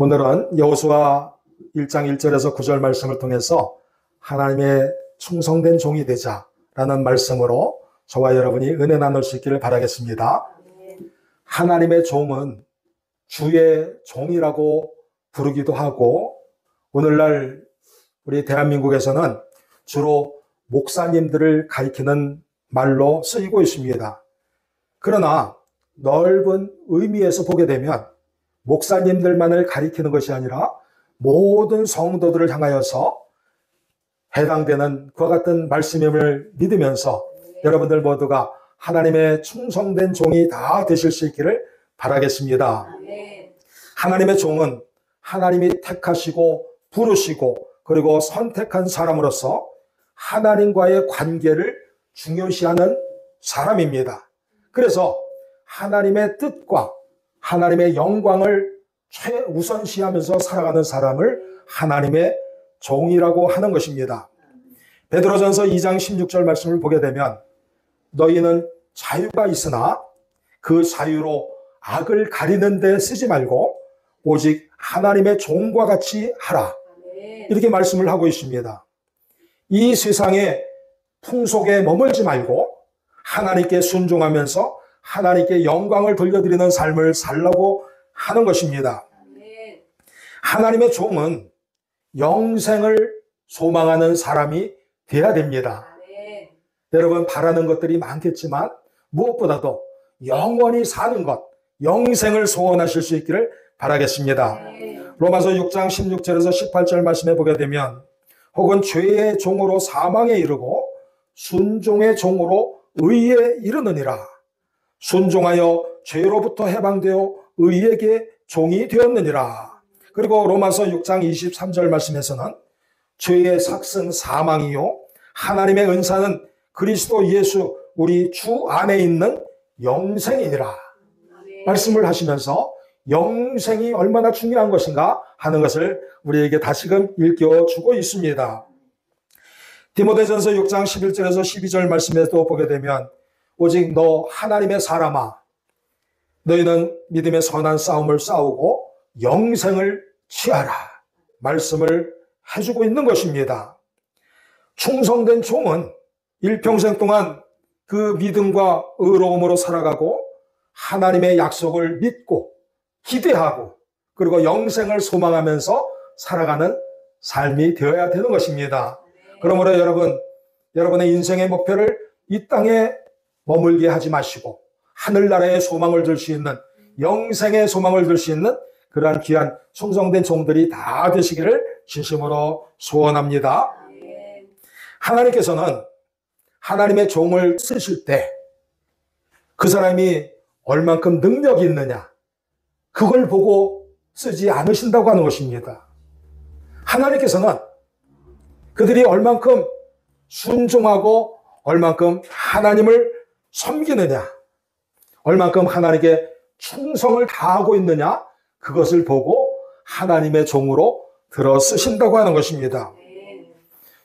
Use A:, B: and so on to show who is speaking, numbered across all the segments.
A: 오늘은 여호수아 1장 1절에서 9절 말씀을 통해서 하나님의 충성된 종이 되자라는 말씀으로 저와 여러분이 은혜 나눌 수 있기를 바라겠습니다. 하나님의 종은 주의 종이라고 부르기도 하고, 오늘날 우리 대한민국에서는 주로 목사님들을 가리키는 말로 쓰이고 있습니다. 그러나 넓은 의미에서 보게 되면 목사님들만을 가리키는 것이 아니라 모든 성도들을 향하여서 해당되는 그와 같은 말씀임을 믿으면서 여러분들 모두가 하나님의 충성된 종이 다 되실 수 있기를 바라겠습니다. 하나님의 종은 하나님이 택하시고 부르시고 그리고 선택한 사람으로서 하나님과의 관계를 중요시하는 사람입니다. 그래서 하나님의 뜻과 하나님의 영광을 최우선시하면서 살아가는 사람을 하나님의 종이라고 하는 것입니다. 베드로전서 2장 16절 말씀을 보게 되면 너희는 자유가 있으나 그 자유로 악을 가리는 데 쓰지 말고 오직 하나님의 종과 같이 하라, 이렇게 말씀을 하고 있습니다. 이 세상의 풍속에 머물지 말고 하나님께 순종하면서 하나님께 영광을 돌려드리는 삶을 살라고 하는 것입니다. 하나님의 종은 영생을 소망하는 사람이 되어야 됩니다. 여러분, 바라는 것들이 많겠지만 무엇보다도 영원히 사는 것, 영생을 소원하실 수 있기를 바라겠습니다. 로마서 6장 16절에서 18절 말씀에 보게 되면 혹은 죄의 종으로 사망에 이르고 순종의 종으로 의에 이르느니라. 순종하여 죄로부터 해방되어 의에게 종이 되었느니라. 그리고 로마서 6장 23절 말씀에서는 죄의 삭은 사망이요 하나님의 은사는 그리스도 예수 우리 주 안에 있는 영생이니라 말씀을 하시면서 영생이 얼마나 중요한 것인가 하는 것을 우리에게 다시금 일깨워주고 있습니다. 디모데전서 6장 11절에서 12절 말씀에도 보게 되면 오직 너 하나님의 사람아, 너희는 믿음의 선한 싸움을 싸우고 영생을 취하라 말씀을 해주고 있는 것입니다. 충성된 종은 일평생 동안 그 믿음과 의로움으로 살아가고 하나님의 약속을 믿고 기대하고 그리고 영생을 소망하면서 살아가는 삶이 되어야 되는 것입니다. 그러므로 여러분의 인생의 목표를 이 땅에 머물게 하지 마시고 하늘나라의 소망을 들 수 있는, 영생의 소망을 들 수 있는 그러한 귀한 충성된 종들이 다 되시기를 진심으로 소원합니다. 하나님께서는 하나님의 종을 쓰실 때 그 사람이 얼만큼 능력이 있느냐, 그걸 보고 쓰지 않으신다고 하는 것입니다. 하나님께서는 그들이 얼만큼 순종하고 얼만큼 하나님을 섬기느냐, 얼만큼 하나님께 충성을 다하고 있느냐, 그것을 보고 하나님의 종으로 들어 쓰신다고 하는 것입니다.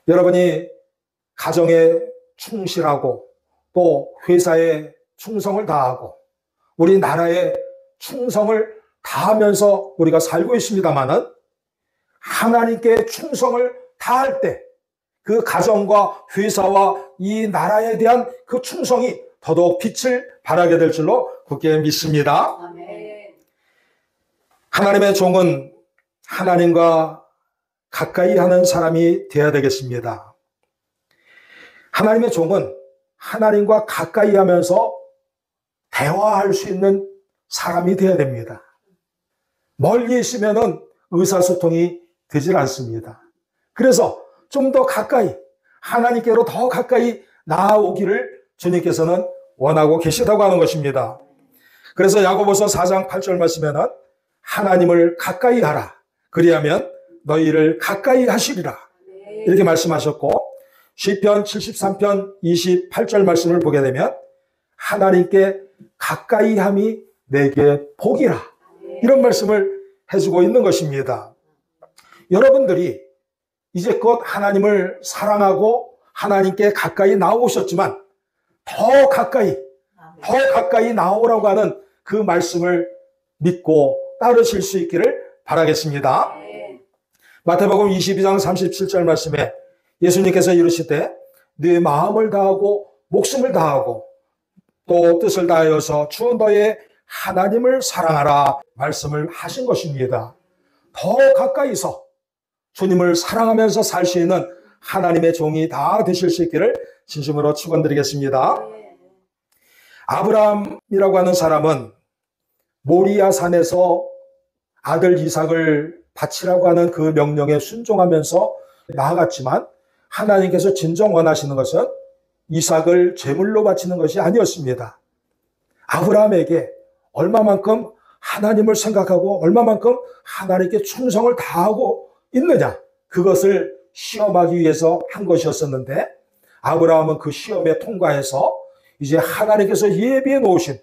A: 여러분이 가정에 충실하고 또 회사에 충성을 다하고 우리나라에 충성을 다하면서 우리가 살고 있습니다마는 하나님께 충성을 다할 때 그 가정과 회사와 이 나라에 대한 그 충성이 더더욱 빛을 발하게 될 줄로 굳게 믿습니다. 하나님의 종은 하나님과 가까이 하는 사람이 되어야 되겠습니다. 하나님의 종은 하나님과 가까이 하면서 대화할 수 있는 사람이 되어야 됩니다. 멀리 있으면은 의사소통이 되질 않습니다. 그래서 좀 더 가까이, 하나님께로 더 가까이 나아오기를 주님께서는 원하고 계시다고 하는 것입니다. 그래서 야고보서 4장 8절 말씀에는 하나님을 가까이 하라, 그리하면 너희를 가까이 하시리라, 이렇게 말씀하셨고, 시편 73편 28절 말씀을 보게 되면 하나님께 가까이 함이 내게 복이라, 이런 말씀을 해주고 있는 것입니다. 여러분들이 이제껏 하나님을 사랑하고 하나님께 가까이 나오셨지만 더 가까이 나오라고 하는 그 말씀을 믿고 따르실 수 있기를 바라겠습니다. 마태복음 22장 37절 말씀에 예수님께서 이르시되 네 마음을 다하고 목숨을 다하고 또 뜻을 다하여서 주 너의 하나님을 사랑하라 말씀을 하신 것입니다. 더 가까이서 주님을 사랑하면서 살 수 있는 하나님의 종이 다 되실 수 있기를 진심으로 축원드리겠습니다. 아브라함이라고 하는 사람은 모리아 산에서 아들 이삭을 바치라고 하는 그 명령에 순종하면서 나아갔지만 하나님께서 진정 원하시는 것은 이삭을 제물로 바치는 것이 아니었습니다. 아브라함에게 얼마만큼 하나님을 생각하고 얼마만큼 하나님께 충성을 다하고 있느냐, 그것을 시험하기 위해서 한 것이었었는데 아브라함은 그 시험에 통과해서 이제 하나님께서 예비해 놓으신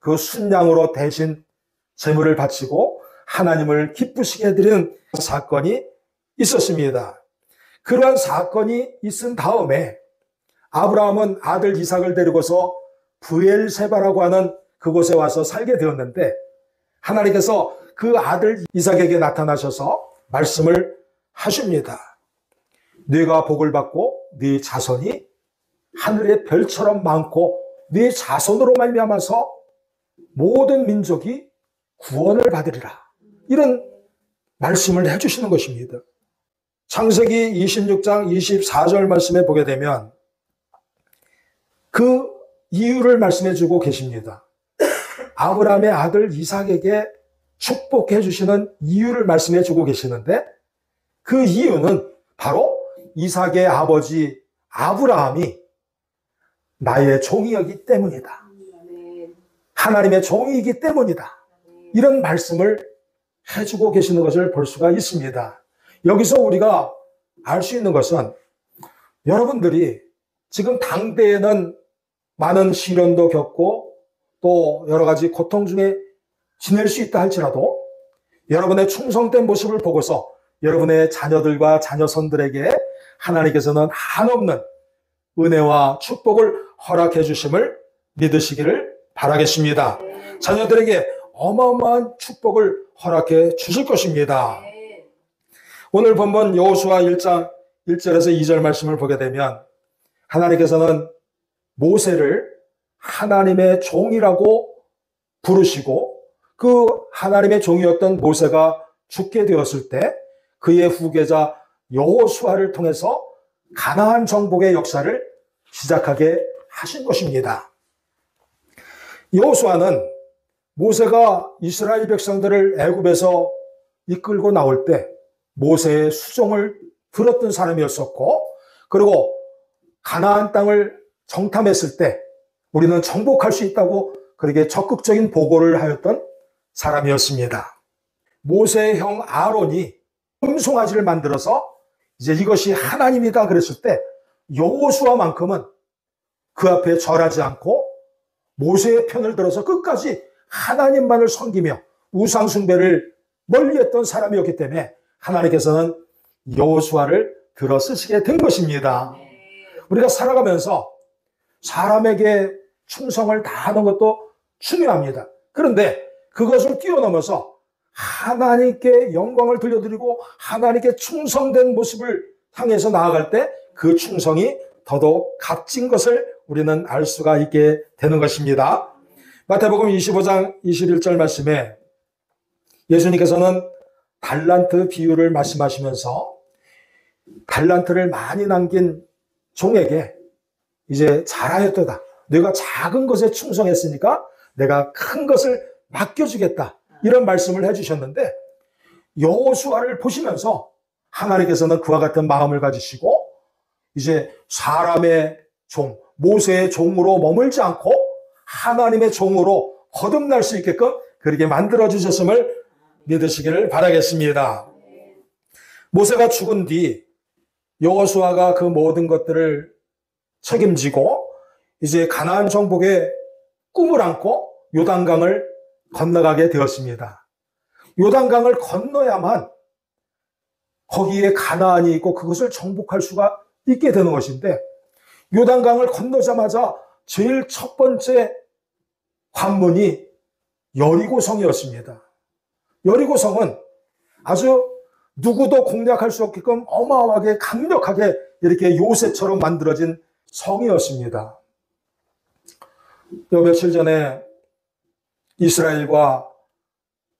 A: 그 순양으로 대신 제물을 바치고 하나님을 기쁘시게 해드리는 사건이 있었습니다. 그러한 사건이 있은 다음에 아브라함은 아들 이삭을 데리고서 브엘세바라고 하는 그곳에 와서 살게 되었는데 하나님께서 그 아들 이삭에게 나타나셔서 말씀을 하십니다. 네가 복을 받고 네 자손이 하늘의 별처럼 많고 네 자손으로 말미암아서 모든 민족이 구원을 받으리라. 이런 말씀을 해주시는 것입니다. 창세기 26장 24절 말씀에 보게 되면 그 이유를 말씀해 주고 계십니다. 아브라함의 아들 이삭에게 축복해 주시는 이유를 말씀해 주고 계시는데 그 이유는 바로 이삭의 아버지 아브라함이 나의 종이었기 때문이다. 하나님의 종이기 때문이다. 이런 말씀을 해주고 계시는 것을 볼 수가 있습니다. 여기서 우리가 알 수 있는 것은 여러분들이 지금 당대에는 많은 시련도 겪고 또 여러 가지 고통 중에 지낼 수 있다 할지라도 여러분의 충성된 모습을 보고서 여러분의 자녀들과 자녀손들에게 하나님께서는 한없는 은혜와 축복을 허락해 주심을 믿으시기를 바라겠습니다. 자녀들에게 어마어마한 축복을 허락해 주실 것입니다. 오늘 본문 여호수아 1장 1절에서 2절 말씀을 보게 되면 하나님께서는 모세를 하나님의 종이라고 부르시고 그 하나님의 종이었던 모세가 죽게 되었을 때 그의 후계자 여호수아를 통해서 가나안 정복의 역사를 시작하게 하신 것입니다. 여호수아는 모세가 이스라엘 백성들을 애굽에서 이끌고 나올 때 모세의 수종을 들었던 사람이었었고 그리고 가나안 땅을 정탐했을 때 우리는 정복할 수 있다고 그렇게 적극적인 보고를 하였던 사람이었습니다. 모세의 형 아론이 금송아지를 만들어서 이제 이것이 하나님이다 그랬을 때 여호수아만큼은 그 앞에 절하지 않고 모세의 편을 들어서 끝까지 하나님만을 섬기며 우상 숭배를 멀리했던 사람이었기 때문에 하나님께서는 여호수아를 들어 쓰시게 된 것입니다. 우리가 살아가면서 사람에게 충성을 다하는 것도 중요합니다. 그런데 그것을 뛰어넘어서 하나님께 영광을 돌려드리고 하나님께 충성된 모습을 향해서 나아갈 때 그 충성이 더더욱 값진 것을 우리는 알 수가 있게 되는 것입니다. 마태복음 25장 21절 말씀에 예수님께서는 달란트 비유를 말씀하시면서 달란트를 많이 남긴 종에게 이제 잘하였도다. 네가 작은 것에 충성했으니까 내가 큰 것을 맡겨주겠다. 이런 말씀을 해주셨는데 여호수아를 보시면서 하나님께서는 그와 같은 마음을 가지시고 이제 사람의 종, 모세의 종으로 머물지 않고 하나님의 종으로 거듭날 수 있게끔 그렇게 만들어주셨음을 믿으시기를 바라겠습니다. 모세가 죽은 뒤 여호수아가 그 모든 것들을 책임지고 이제 가나안 정복의 꿈을 안고 요단강을 건너가게 되었습니다. 요단강을 건너야만 거기에 가나안이 있고 그것을 정복할 수가 있게 되는 것인데 요단강을 건너자마자 제일 첫 번째 관문이 여리고성이었습니다. 여리고성은 아주 누구도 공략할 수 없게끔 어마어마하게 강력하게 이렇게 요새처럼 만들어진 성이었습니다. 요 며칠 전에 이스라엘과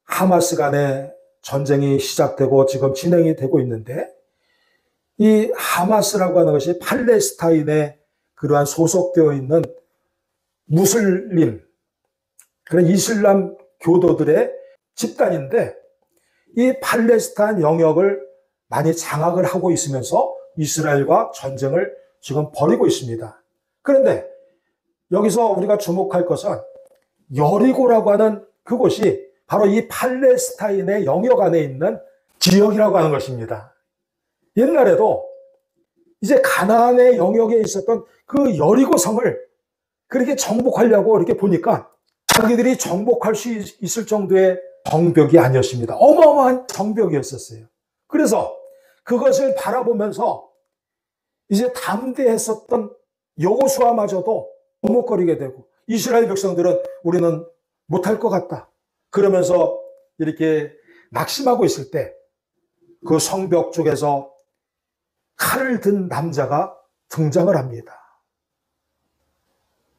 A: 하마스 간의 전쟁이 시작되고 지금 진행이 되고 있는데, 이 하마스라고 하는 것이 팔레스타인에 그러한 소속되어 있는 무슬림, 그런 이슬람 교도들의 집단인데, 이 팔레스타인 영역을 많이 장악을 하고 있으면서 이스라엘과 전쟁을 지금 벌이고 있습니다. 그런데 여기서 우리가 주목할 것은 여리고라고 하는 그곳이 바로 이 팔레스타인의 영역 안에 있는 지역이라고 하는 것입니다. 옛날에도 이제 가나안의 영역에 있었던 그 여리고 성을 그렇게 정복하려고 이렇게 보니까 자기들이 정복할 수 있을 정도의 정벽이 아니었습니다. 어마어마한 정벽이었었어요. 그래서 그것을 바라보면서 이제 담대했었던 여호수아마저도 머뭇거리게 되고, 이스라엘 백성들은 우리는 못할 것 같다 그러면서 이렇게 낙심하고 있을 때 그 성벽 쪽에서 칼을 든 남자가 등장을 합니다.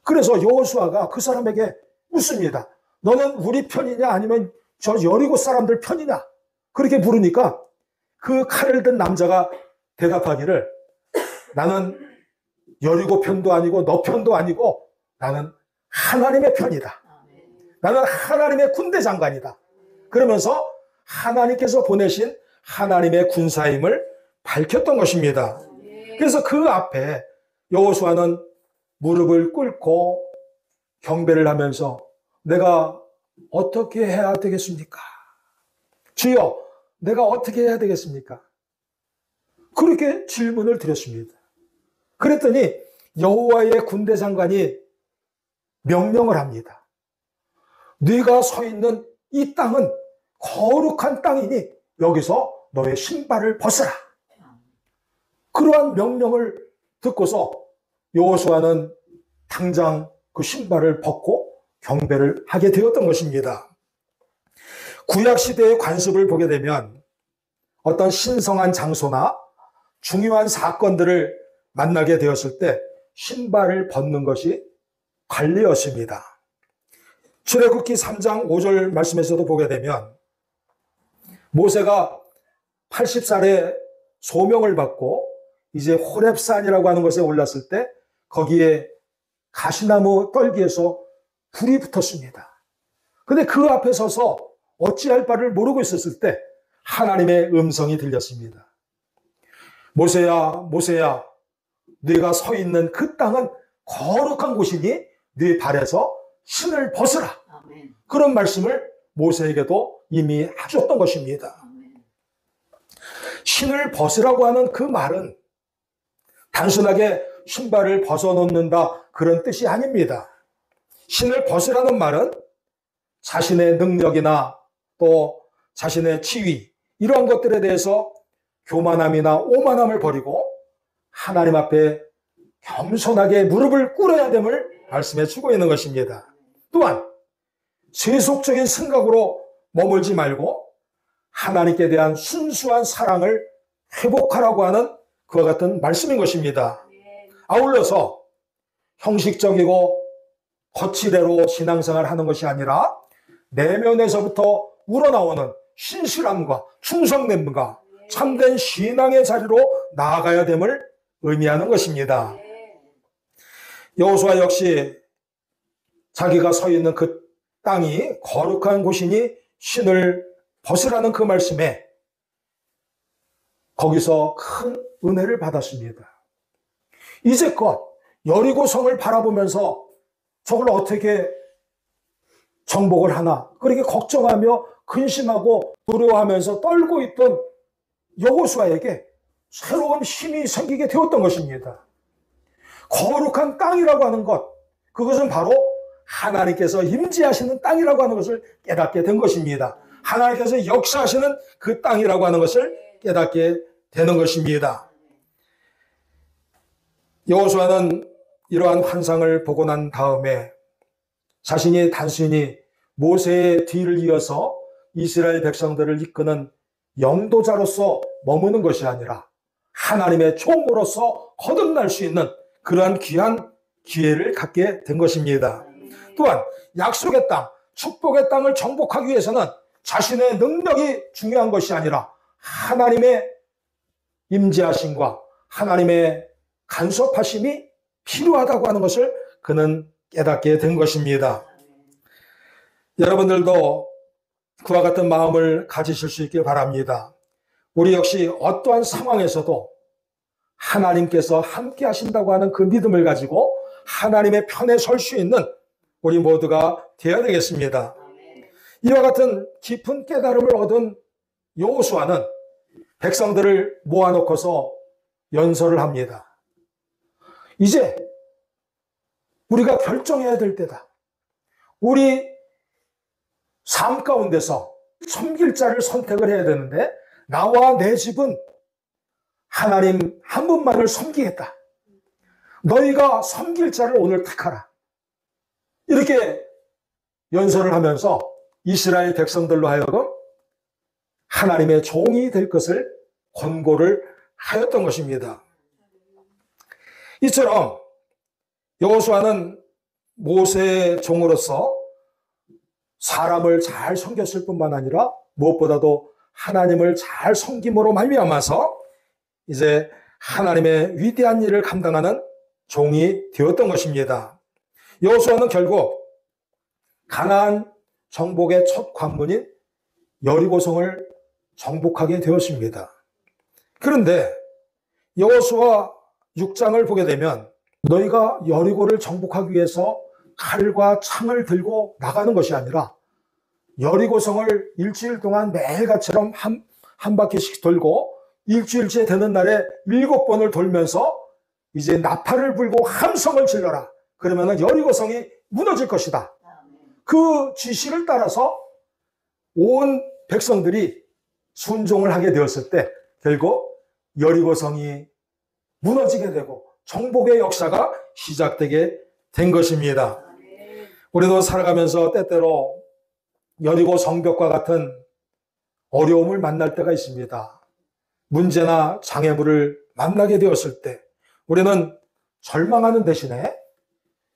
A: 그래서 여호수아가 그 사람에게 묻습니다. 너는 우리 편이냐 아니면 저 여리고 사람들 편이냐? 그렇게 물으니까 그 칼을 든 남자가 대답하기를, 나는 여리고 편도 아니고 너 편도 아니고 나는 하나님의 편이다. 나는 하나님의 군대 장관이다. 그러면서 하나님께서 보내신 하나님의 군사임을 밝혔던 것입니다. 그래서 그 앞에 여호수아는 무릎을 꿇고 경배를 하면서 내가 어떻게 해야 되겠습니까? 주여, 내가 어떻게 해야 되겠습니까? 그렇게 질문을 드렸습니다. 그랬더니 여호와의 군대 장관이 명령을 합니다. 네가 서 있는 이 땅은 거룩한 땅이니 여기서 너의 신발을 벗어라. 그러한 명령을 듣고서 여호수아는 당장 그 신발을 벗고 경배를 하게 되었던 것입니다. 구약시대의 관습을 보게 되면 어떤 신성한 장소나 중요한 사건들을 만나게 되었을 때 신발을 벗는 것이 관례였습니다. 출애굽기 3장 5절 말씀에서도 보게 되면 모세가 80살에 소명을 받고 이제 호렙산이라고 하는 것에 올랐을 때 거기에 가시나무 떨기에서 불이 붙었습니다. 근데 그 앞에 서서 어찌할 바를 모르고 있었을 때 하나님의 음성이 들렸습니다. 모세야, 모세야, 네가 서 있는 그 땅은 거룩한 곳이니 네 발에서 신을 벗으라. 아멘. 그런 말씀을 모세에게도 이미 하셨던 것입니다. 아멘. 신을 벗으라고 하는 그 말은 단순하게 신발을 벗어놓는다 그런 뜻이 아닙니다. 신을 벗으라는 말은 자신의 능력이나 또 자신의 지위, 이러한 것들에 대해서 교만함이나 오만함을 버리고 하나님 앞에 겸손하게 무릎을 꿇어야 됨을 말씀해 주고 있는 것입니다. 또한 세속적인 생각으로 머물지 말고 하나님께 대한 순수한 사랑을 회복하라고 하는 그와 같은 말씀인 것입니다. 아울러서 형식적이고 거칠애로 신앙생활을 하는 것이 아니라 내면에서부터 우러나오는 신실함과 충성됨과 참된 신앙의 자리로 나아가야 됨을 의미하는 것입니다. 여호수아 역시 자기가 서 있는 그 땅이 거룩한 곳이니 신을 벗으라는 그 말씀에 거기서 큰 은혜를 받았습니다. 이제껏 여리고 성을 바라보면서 저걸 어떻게 정복을 하나 그렇게 걱정하며 근심하고 두려워하면서 떨고 있던 여호수아에게 새로운 힘이 생기게 되었던 것입니다. 거룩한 땅이라고 하는 것, 그것은 바로 하나님께서 임재하시는 땅이라고 하는 것을 깨닫게 된 것입니다. 하나님께서 역사하시는 그 땅이라고 하는 것을 깨닫게 되는 것입니다. 여호수아는 이러한 환상을 보고 난 다음에 자신이 단순히 모세의 뒤를 이어서 이스라엘 백성들을 이끄는 영도자로서 머무는 것이 아니라 하나님의 종으로서 거듭날 수 있는 그러한 귀한 기회를 갖게 된 것입니다. 또한 약속의 땅, 축복의 땅을 정복하기 위해서는 자신의 능력이 중요한 것이 아니라 하나님의 임재하심과 하나님의 간섭하심이 필요하다고 하는 것을 그는 깨닫게 된 것입니다. 여러분들도 그와 같은 마음을 가지실 수 있길 바랍니다. 우리 역시 어떠한 상황에서도 하나님께서 함께 하신다고 하는 그 믿음을 가지고 하나님의 편에 설 수 있는 우리 모두가 되어야 되겠습니다. 이와 같은 깊은 깨달음을 얻은 여호수아는 백성들을 모아놓고서 연설을 합니다. 이제 우리가 결정해야 될 때다. 우리 삶 가운데서 섬길 자를 선택을 해야 되는데 나와 내 집은 하나님 한 분만을 섬기겠다. 너희가 섬길 자를 오늘 택하라. 이렇게 연설을 하면서 이스라엘 백성들로 하여금 하나님의 종이 될 것을 권고를 하였던 것입니다. 이처럼 여호수아는 모세의 종으로서 사람을 잘 섬겼을 뿐만 아니라 무엇보다도 하나님을 잘 섬김으로 말미암아서 이제 하나님의 위대한 일을 감당하는 종이 되었던 것입니다. 여호수아는 결국 가나안 정복의 첫 관문인 여리고성을 정복하게 되었습니다. 그런데 여호수아 6장을 보게 되면 너희가 여리고를 정복하기 위해서 칼과 창을 들고 나가는 것이 아니라 여리고성을 일주일 동안 매일같이처럼 한 바퀴씩 돌고 일주일째 되는 날에 7번을 돌면서 이제 나팔을 불고 함성을 질러라. 그러면 여리고성이 무너질 것이다. 그 지시를 따라서 온 백성들이 순종을 하게 되었을 때 결국 여리고성이 무너지게 되고 정복의 역사가 시작되게 된 것입니다. 우리도 살아가면서 때때로 여리고 성벽과 같은 어려움을 만날 때가 있습니다. 문제나 장애물을 만나게 되었을 때 우리는 절망하는 대신에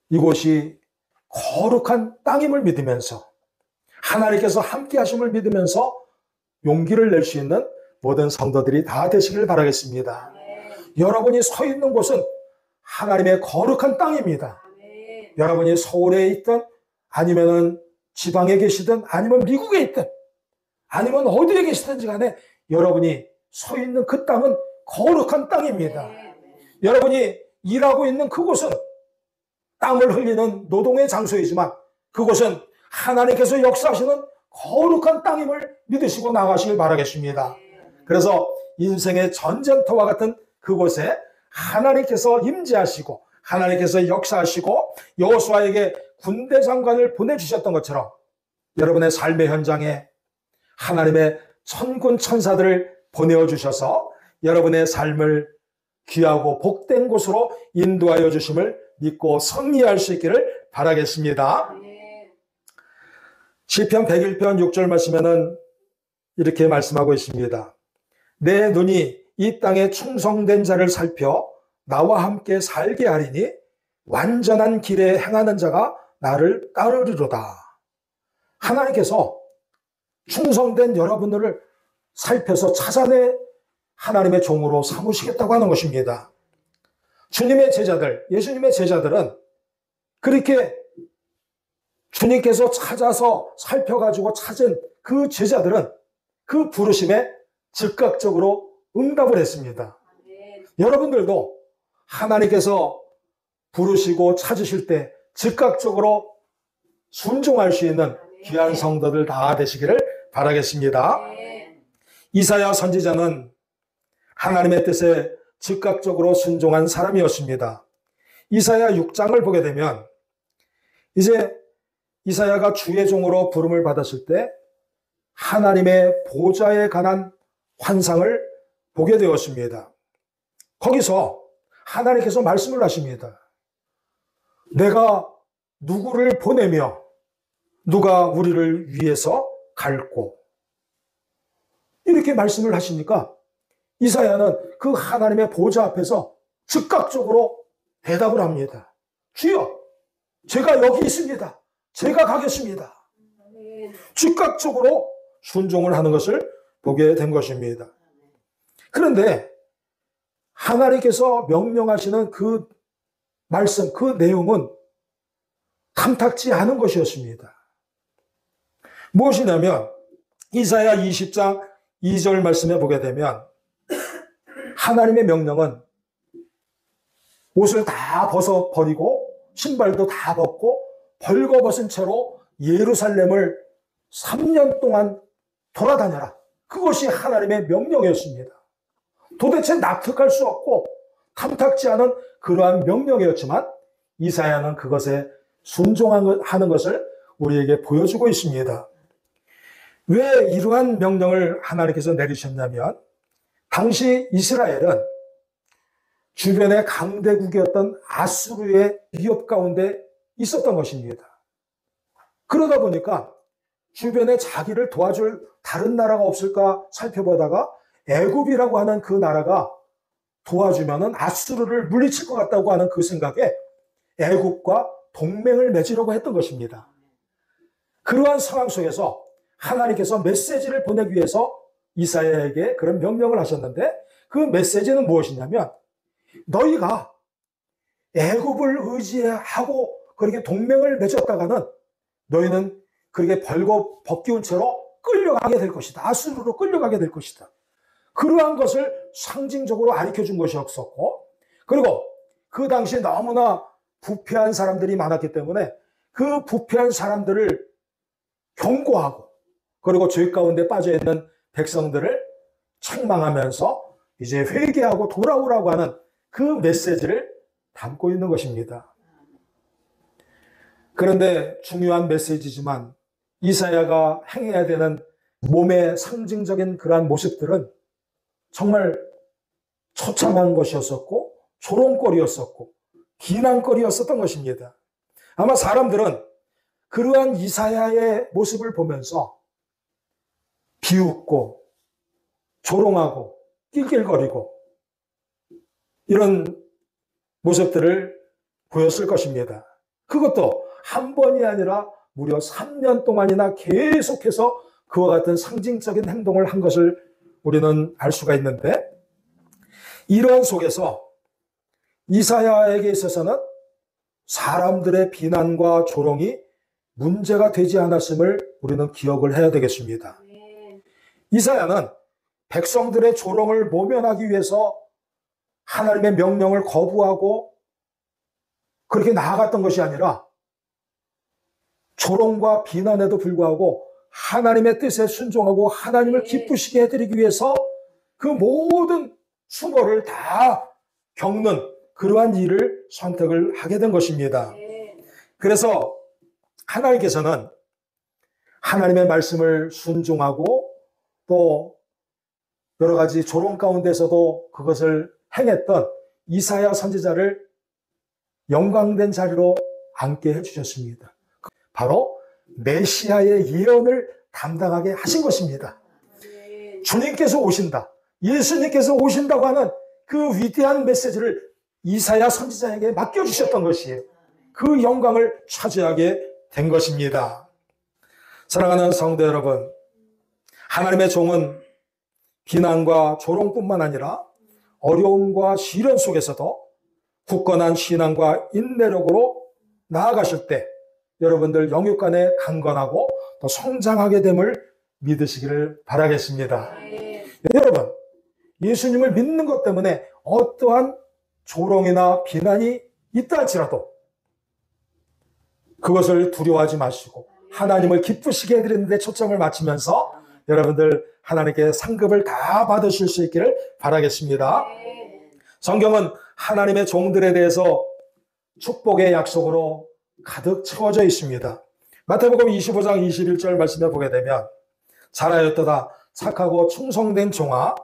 A: 이곳이 거룩한 땅임을 믿으면서 하나님께서 함께 하심을 믿으면서 용기를 낼 수 있는 모든 성도들이 다 되시길 바라겠습니다. 여러분이 서 있는 곳은 하나님의 거룩한 땅입니다. 여러분이 서울에 있든 아니면은 지방에 계시든 아니면 미국에 있든 아니면 어디에 계시든지 간에 여러분이 서 있는 그 땅은 거룩한 땅입니다. 여러분이 일하고 있는 그곳은 땀을 흘리는 노동의 장소이지만 그곳은 하나님께서 역사하시는 거룩한 땅임을 믿으시고 나가시길 바라겠습니다. 그래서 인생의 전쟁터와 같은 그곳에 하나님께서 임재하시고 하나님께서 역사하시고 여호수아에게 군대 장관을 보내주셨던 것처럼 여러분의 삶의 현장에 하나님의 천군 천사들을 보내어 주셔서 여러분의 삶을 귀하고 복된 곳으로 인도하여 주심을 믿고 승리할 수 있기를 바라겠습니다. 시편 101편 6절 말씀에는 이렇게 말씀하고 있습니다. 내 눈이 이 땅에 충성된 자를 살펴 나와 함께 살게 하리니 완전한 길에 행하는 자가 나를 따르리로다. 하나님께서 충성된 여러분들을 살펴서 찾아내 하나님의 종으로 삼으시겠다고 하는 것입니다. 주님의 제자들, 예수님의 제자들은 그렇게 주님께서 찾아서 살펴가지고 찾은 그 제자들은 그 부르심에 즉각적으로 응답을 했습니다. 여러분들도 하나님께서 부르시고 찾으실 때 즉각적으로 순종할 수 있는 귀한 성도들 다 되시기를 바라겠습니다. 이사야 선지자는 하나님의 뜻에 즉각적으로 순종한 사람이었습니다. 이사야 6장을 보게 되면 이제 이사야가 주의 종으로 부름을 받았을 때 하나님의 보좌에 관한 환상을 보게 되었습니다. 거기서 하나님께서 말씀을 하십니다. 내가 누구를 보내며 누가 우리를 위해서 갈고 이렇게 말씀을 하시니까 이사야는 그 하나님의 보좌 앞에서 즉각적으로 대답을 합니다. 주여, 제가 여기 있습니다. 제가 가겠습니다. 즉각적으로 순종을 하는 것을 보게 된 것입니다. 그런데 하나님께서 명령하시는 그 말씀, 그 내용은 탐탁지 않은 것이었습니다. 무엇이냐면 이사야 20장 2절 말씀에 보게 되면 하나님의 명령은 옷을 다 벗어버리고 신발도 다 벗고 벌거벗은 채로 예루살렘을 3년 동안 돌아다녀라. 그것이 하나님의 명령이었습니다. 도대체 납득할 수 없고 탐탁지 않은 그러한 명령이었지만 이사야는 그것에 순종하는 것을 우리에게 보여주고 있습니다. 왜 이러한 명령을 하나님께서 내리셨냐면 당시 이스라엘은 주변의 강대국이었던 아수르의 위협 가운데 있었던 것입니다. 그러다 보니까 주변에 자기를 도와줄 다른 나라가 없을까 살펴보다가 애굽이라고 하는 그 나라가 도와주면은 아수르를 물리칠 것 같다고 하는 그 생각에 애굽과 동맹을 맺으려고 했던 것입니다. 그러한 상황 속에서 하나님께서 메시지를 보내기 위해서 이사야에게 그런 명령을 하셨는데 그 메시지는 무엇이냐면 너희가 애굽을 의지하고 그렇게 동맹을 맺었다가는 너희는 그렇게 벌거벗기운 채로 끌려가게 될 것이다. 아수르로 끌려가게 될 것이다. 그러한 것을 상징적으로 가르쳐준 것이었었고 그리고 그 당시에 너무나 부패한 사람들이 많았기 때문에 그 부패한 사람들을 경고하고 그리고 죄 가운데 빠져있는 백성들을 책망하면서 이제 회개하고 돌아오라고 하는 그 메시지를 담고 있는 것입니다. 그런데 중요한 메시지지만 이사야가 행해야 되는 몸의 상징적인 그러한 모습들은 정말 처참한 것이었었고 조롱거리였었고 비난거리였었던 것입니다. 아마 사람들은 그러한 이사야의 모습을 보면서 비웃고 조롱하고 낄낄거리고 이런 모습들을 보였을 것입니다. 그것도 한 번이 아니라 무려 3년 동안이나 계속해서 그와 같은 상징적인 행동을 한 것을 우리는 알 수가 있는데 이러한 속에서 이사야에게 있어서는 사람들의 비난과 조롱이 문제가 되지 않았음을 우리는 기억을 해야 되겠습니다. 이사야는 백성들의 조롱을 모면하기 위해서 하나님의 명령을 거부하고 그렇게 나아갔던 것이 아니라 조롱과 비난에도 불구하고 하나님의 뜻에 순종하고 하나님을 기쁘시게 해드리기 위해서 그 모든 수고를 다 겪는 그러한 일을 선택을 하게 된 것입니다. 그래서 하나님께서는 하나님의 말씀을 순종하고 또 여러 가지 조롱 가운데서도 그것을 행했던 이사야 선지자를 영광된 자리로 앉게 해주셨습니다. 바로 메시아의 예언을 담당하게 하신 것입니다. 주님께서 오신다, 예수님께서 오신다고 하는 그 위대한 메시지를 이사야 선지자에게 맡겨주셨던 것이에요. 그 영광을 차지하게 된 것입니다. 사랑하는 성도 여러분, 하나님의 종은 비난과 조롱뿐만 아니라 어려움과 시련 속에서도 굳건한 신앙과 인내력으로 나아가실 때 여러분들 영육간에 강건하고 또 성장하게 됨을 믿으시기를 바라겠습니다. 여러분, 예수님을 믿는 것 때문에 어떠한 조롱이나 비난이 있다 할지라도 그것을 두려워하지 마시고 하나님을 기쁘시게 해드리는 데 초점을 맞추면서 여러분들 하나님께 상급을 다 받으실 수 있기를 바라겠습니다. 성경은 하나님의 종들에 대해서 축복의 약속으로 가득 채워져 있습니다. 마태복음 25장 21절 말씀에 보게 되면 잘하였도다 착하고 충성된 종아,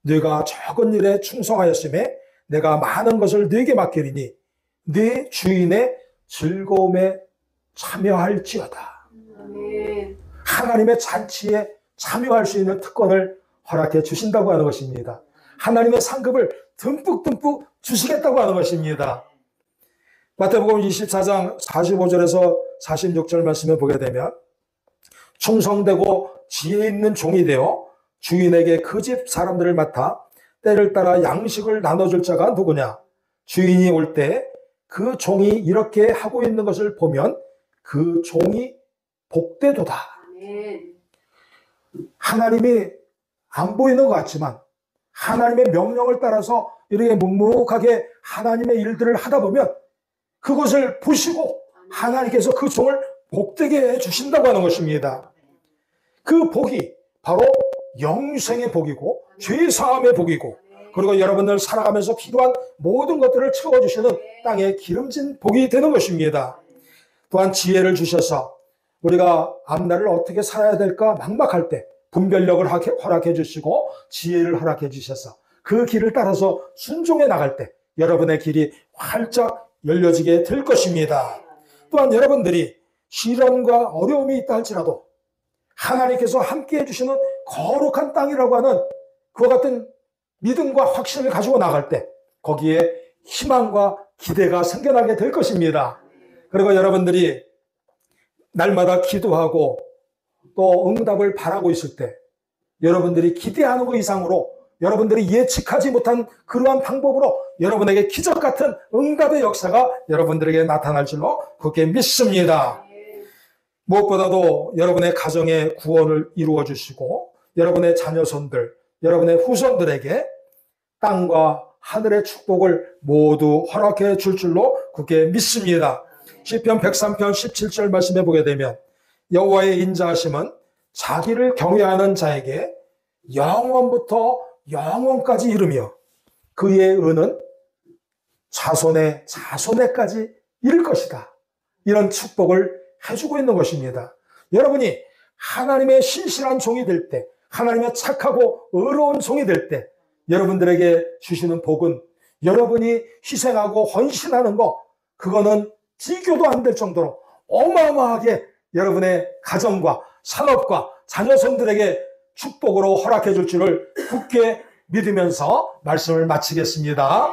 A: 네가 적은 일에 충성하였음에 내가 많은 것을 네게 맡기리니 네 주인의 즐거움에 참여할지어다. 하나님의 잔치에 참여할 수 있는 특권을 허락해 주신다고 하는 것입니다. 하나님의 상급을 듬뿍듬뿍 주시겠다고 하는 것입니다. 마태복음 24장 45절에서 46절 말씀을 보게 되면 충성되고 지혜 있는 종이 되어 주인에게 그 집 사람들을 맡아 때를 따라 양식을 나눠줄 자가 누구냐? 주인이 올 때 그 종이 이렇게 하고 있는 것을 보면 그 종이 복되도다. 하나님이 안 보이는 것 같지만 하나님의 명령을 따라서 이렇게 묵묵하게 하나님의 일들을 하다 보면 그것을 보시고 하나님께서 그 종을 복되게 해주신다고 하는 것입니다. 그 복이 바로 영생의 복이고 죄사함의 복이고 그리고 여러분들 살아가면서 필요한 모든 것들을 채워주시는 땅의 기름진 복이 되는 것입니다. 또한 지혜를 주셔서 우리가 앞날을 어떻게 살아야 될까 막막할 때 분별력을 허락해 주시고 지혜를 허락해 주셔서 그 길을 따라서 순종해 나갈 때 여러분의 길이 활짝 열려지게 될 것입니다. 또한 여러분들이 시련과 어려움이 있다 할지라도 하나님께서 함께 해주시는 거룩한 땅이라고 하는 그와 같은 믿음과 확신을 가지고 나갈 때 거기에 희망과 기대가 생겨나게 될 것입니다. 그리고 여러분들이 날마다 기도하고 또 응답을 바라고 있을 때 여러분들이 기대하는 것 이상으로 여러분들이 예측하지 못한 그러한 방법으로 여러분에게 기적 같은 응답의 역사가 여러분들에게 나타날 줄로 그렇게 믿습니다. 무엇보다도 여러분의 가정의 구원을 이루어 주시고 여러분의 자녀손들, 여러분의 후손들에게 땅과 하늘의 축복을 모두 허락해 줄 줄로 그렇게 믿습니다. 시편 103편 17절 말씀해 보게 되면 여호와의 인자하심은 자기를 경외하는 자에게 영원부터 영원까지 이르며 그의 은은 자손의 자손에까지 이를 것이다. 이런 축복을 해주고 있는 것입니다. 여러분이 하나님의 신실한 종이 될 때, 하나님의 착하고 의로운 종이 될 때 여러분들에게 주시는 복은 여러분이 희생하고 헌신하는 것, 그거는 비교도 안 될 정도로 어마어마하게 여러분의 가정과 산업과 자녀손들에게 축복으로 허락해 줄 줄을 굳게 믿으면서 말씀을 마치겠습니다.